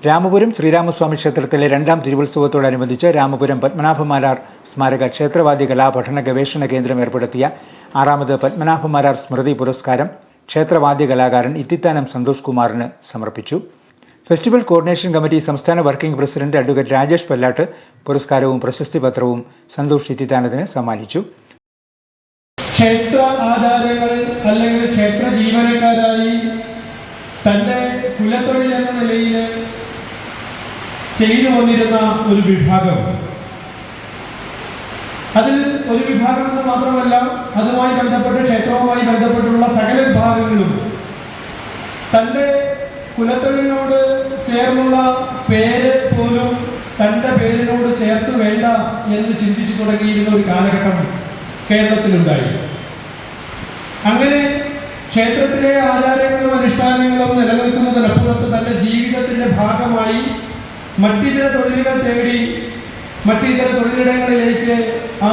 രാമപുരം ശ്രീരാമസ്വാമി ക്ഷേത്രത്തിലെ രണ്ടാം തിരുവുത്സവത്തോടനുബന്ധിച്ച് രാമപുരം പത്മനാഭമാരാർ സ്മാരക ക്ഷേത്രവാദ്യ കലാപഠന ഗവേഷണ കേന്ദ്രം ഏർപ്പെടുത്തിയ 6ാമത് പത്മനാഭമാരാർ സ്മൃതി പുരസ്കാരം ക്ഷേത്രവാദ്യ കലാകാരൻ ഇത്തിത്താനം സന്തോഷ് കുമാറിന് സമർപ്പിച്ചു. ഫെസ്റ്റിവൽ കോർഡിനേഷൻ കമ്മിറ്റി സംസ്ഥാന working president advocate Rajesh Pallattu പുരസ്കാരവും പ്രശസ്തി പത്രവും സന്തോഷ് ഇത്തിത്താനത്തിന് സമ്മാനിച്ചു. ക്ഷേത്ര ആചാരങ്ങൾ അല്ലെങ്കിൽ ക്ഷേത്ര ജീവനക്കാരായി തൻ്റെ കുലത്തൊഴിൽ എന്ന നിലയിൽ ചെയ്തു വന്നിരുന്ന ഒരു വിഭാഗം, അതിൽ ഒരു വിഭാഗം എന്ന് മാത്രമല്ല, അതുമായി ബന്ധപ്പെട്ട് ക്ഷേത്രവുമായി ബന്ധപ്പെട്ടുള്ള സകല വിഭാഗങ്ങളും തൻ്റെ കുലത്തൊഴിലിനോട് ചേർന്നുള്ള പേര് പോലും തൻ്റെ പേരിനോട് ചേർത്ത് വേണ്ട എന്ന് ചിന്തിച്ചു തുടങ്ങിയിരുന്ന ഒരു കാലഘട്ടം കേരളത്തിലുണ്ടായി. അങ്ങനെ ക്ഷേത്രത്തിലെ ആചാരങ്ങളും അനുഷ്ഠാനങ്ങളും നിലനിൽക്കുന്നതിനപ്പുറത്ത് തൻ്റെ ജീവിതത്തിൻ്റെ ഭാഗമായി മറ്റിതര തൊഴിലുകൾ തേടി മറ്റിതര തൊഴിലിടങ്ങളിലേക്ക് ആ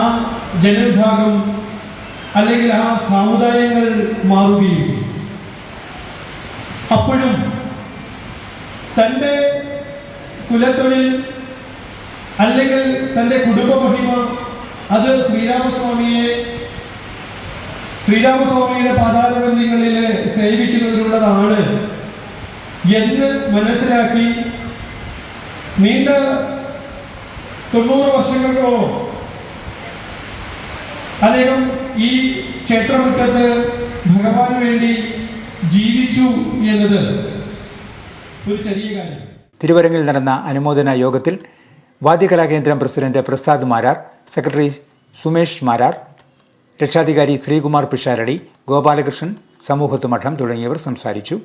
ജനവിഭാഗം അല്ലെങ്കിൽ ആ സമുദായങ്ങൾ മാറുകയും ചെയ്തു. അപ്പോഴും തൻ്റെ കുലത്തൊഴിൽ അല്ലെങ്കിൽ തൻ്റെ കുടുംബ മഹിമ അത് ശ്രീരാമസ്വാമിയുടെ പാതാരബന്ധികളിൽ സേവിക്കുന്നതിനുള്ളതാണ് എന്ന് മനസ്സിലാക്കി നീണ്ട 90 വർഷങ്ങൾക്കോളം അദ്ദേഹം ഈ ക്ഷേത്രമുറ്റത്ത് ഭഗവാന് വേണ്ടി ജീവിച്ചു എന്നത് ഒരു ചെറിയ കാര്യം. തിരുവരങ്ങിൽ നടന്ന അനുമോദന യോഗത്തിൽ വാദ്യകലാകേന്ദ്രം പ്രസിഡന്റ് പ്രസാദ് മാരാർ, സെക്രട്ടറി സുമേഷ് മാരാർ, രക്ഷാധികാരി ശ്രീകുമാർ പിഷാരടി, ഗോപാലകൃഷ്ണൻ, സമൂഹത്ത് മഠം തുടങ്ങിയവർ സംസാരിച്ചു.